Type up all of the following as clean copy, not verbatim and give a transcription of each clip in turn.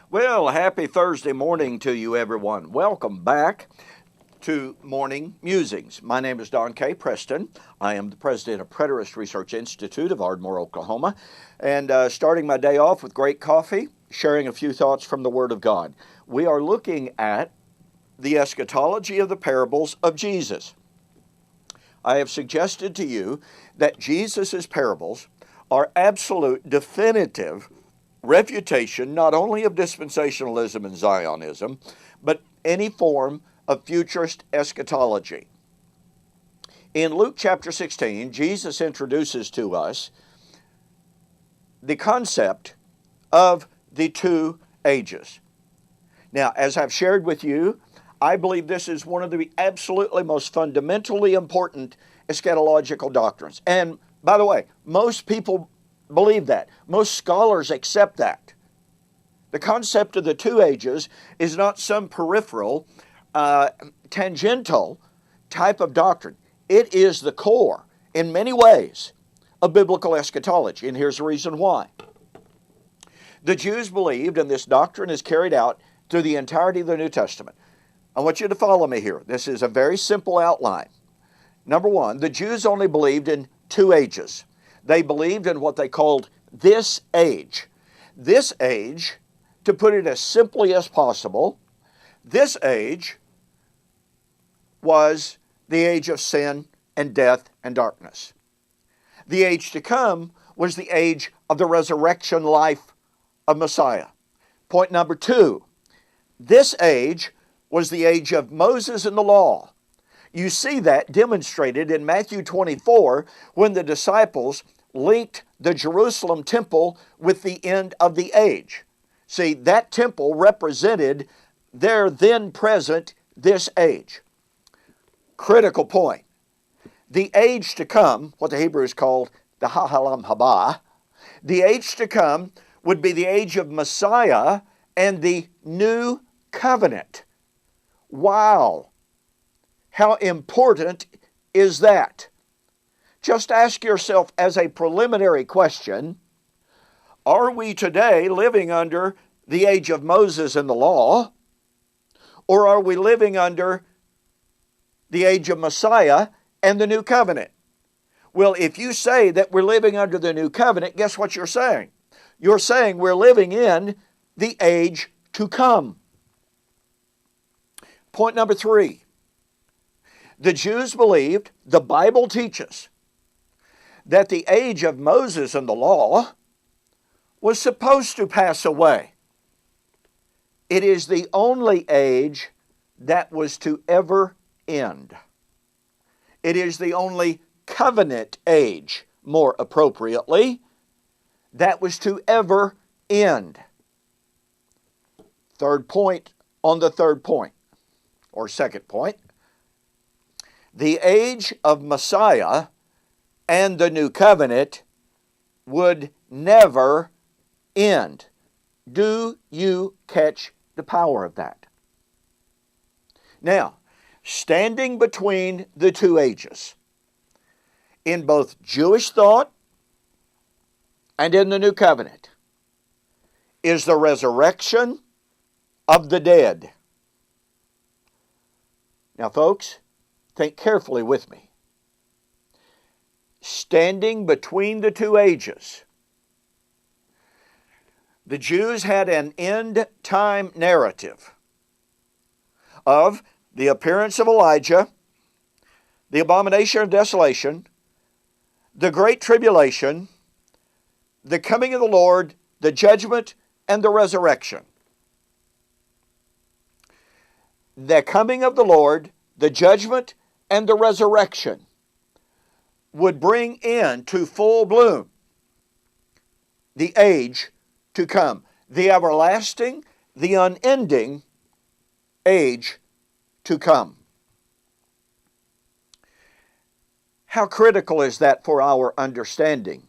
Well, happy Thursday morning to you, everyone. Welcome back to Morning Musings. My name is Don K. Preston. I am the president of Preterist Research Institute of Ardmore, Oklahoma, and starting my day off with great coffee, sharing a few thoughts from the Word of God. We are looking at the eschatology of the parables of Jesus. I have suggested to you that Jesus' parables are absolute, definitive refutation not only of dispensationalism and Zionism, but any form of futurist eschatology. In Luke chapter 16, Jesus introduces to us the concept of the two ages. Now, as I've shared with you, I believe this is one of the absolutely most fundamentally important eschatological doctrines. And by the way, most people believe that. Most scholars accept that. The concept of the two ages is not some peripheral, tangential type of doctrine. It is the core, in many ways, of biblical eschatology, and here's the reason why. The Jews believed, and this doctrine is carried out through the entirety of the New Testament. I want you to follow me here. This is a very simple outline. Number one, the Jews only believed in two ages. They believed in what they called this age. This age, to put it as simply as possible, this age was the age of sin and death and darkness. The age to come was the age of the resurrection life of Messiah. Point number two, this age was the age of Moses and the law. You see that demonstrated in Matthew 24 when the disciples linked the Jerusalem temple with the end of the age. See, that temple represented their then present, this age. Critical point. The age to come, what the Hebrews called the Ha'alam Haba, the age to come would be the age of Messiah and the new covenant. Wow! How important is that? Just ask yourself as a preliminary question, are we today living under the age of Moses and the law, or are we living under the age of Messiah and the new covenant? Well, if you say that we're living under the new covenant, guess what you're saying? You're saying we're living in the age to come. Point number three. The Jews believed, the Bible teaches, that the age of Moses and the law was supposed to pass away. It is the only age that was to ever end. It is the only covenant age, more appropriately, that was to ever end. Third point on the third point, or second point. The age of Messiah and the new covenant would never end. Do you catch the power of that? Now, standing between the two ages, in both Jewish thought and in the new covenant, is the resurrection of the dead. Now, folks, think carefully with me. Standing between the two ages, the Jews had an end-time narrative of the appearance of Elijah, the abomination of desolation, the great tribulation, the coming of the Lord, the judgment, and the resurrection. The coming of the Lord, the judgment, and the resurrection would bring into full bloom the age to come, the everlasting, the unending age to come. How critical is that for our understanding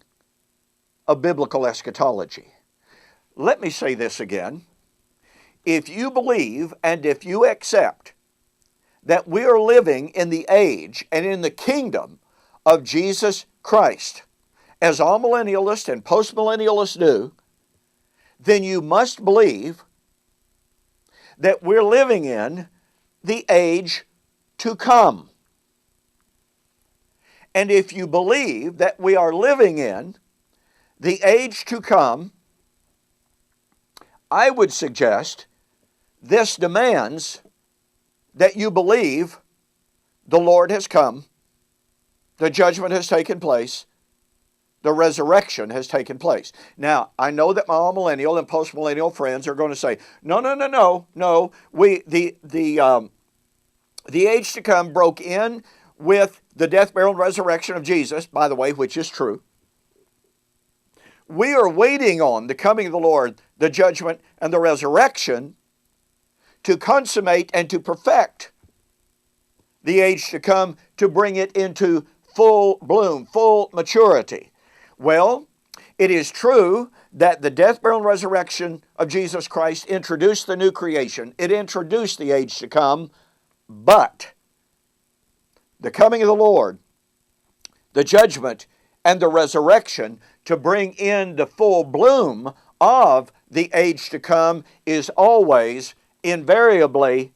of biblical eschatology? Let me say this again. If you believe and if you accept that we are living in the age and in the kingdom of Jesus Christ, as all millennialists and postmillennialists do, then you must believe that we're living in the age to come. And if you believe that we are living in the age to come, I would suggest this demands that you believe the Lord has come, the judgment has taken place, the resurrection has taken place. Now, I know that my all-millennial and post-millennial friends are going to say, no. The age to come broke in with the death, burial, and resurrection of Jesus, by the way, which is true. We are waiting on the coming of the Lord, the judgment, and the resurrection to consummate and to perfect the age to come, to bring it into full bloom, full maturity. Well, it is true that the death, burial, and resurrection of Jesus Christ introduced the new creation. It introduced the age to come, but the coming of the Lord, the judgment, and the resurrection to bring in the full bloom of the age to come is always, invariably,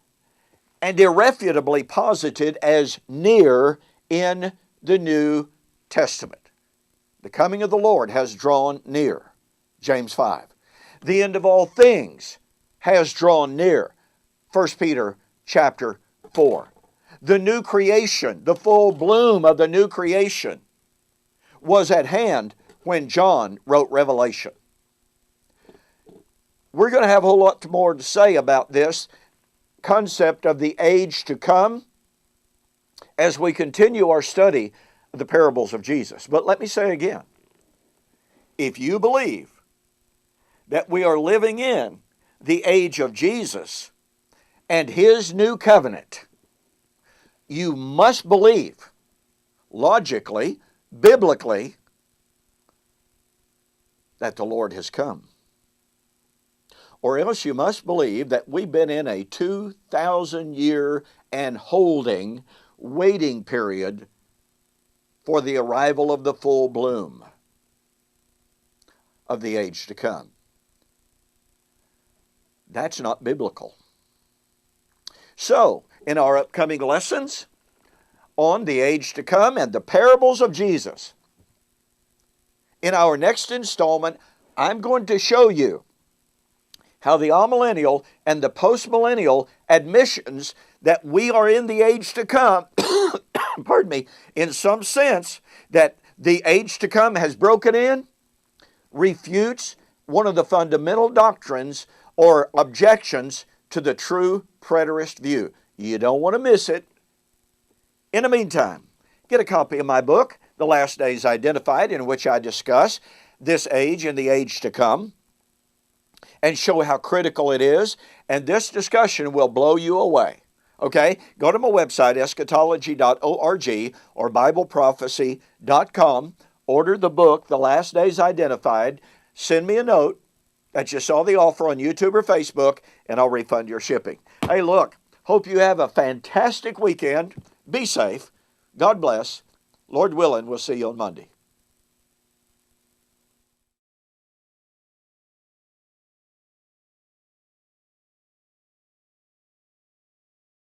and irrefutably posited as near in the New Testament. The coming of the Lord has drawn near, James 5. The end of all things has drawn near, 1 Peter chapter 4. The new creation, the full bloom of the new creation, was at hand when John wrote Revelation. We're going to have a whole lot more to say about this concept of the age to come as we continue our study of the parables of Jesus. But let me say again, if you believe that we are living in the age of Jesus and His new covenant, you must believe, logically, biblically, that the Lord has come. Or else you must believe that we've been in a 2,000-year and holding waiting period for the arrival of the full bloom of the age to come. That's not biblical. So, in our upcoming lessons on the age to come and the parables of Jesus, in our next installment, I'm going to show you how the amillennial and the postmillennial admissions that we are in the age to come, pardon me, in some sense that the age to come has broken in, refutes one of the fundamental doctrines or objections to the true preterist view. You don't want to miss it. In the meantime, get a copy of my book, The Last Days Identified, in which I discuss this age and the age to come, and show how critical it is, and this discussion will blow you away. Okay? Go to my website, eschatology.org or BibleProphecy.com. Order the book, The Last Days Identified. Send me a note that you saw the offer on YouTube or Facebook, and I'll refund your shipping. Hey, look, hope you have a fantastic weekend. Be safe. God bless. Lord willing, we'll see you on Monday.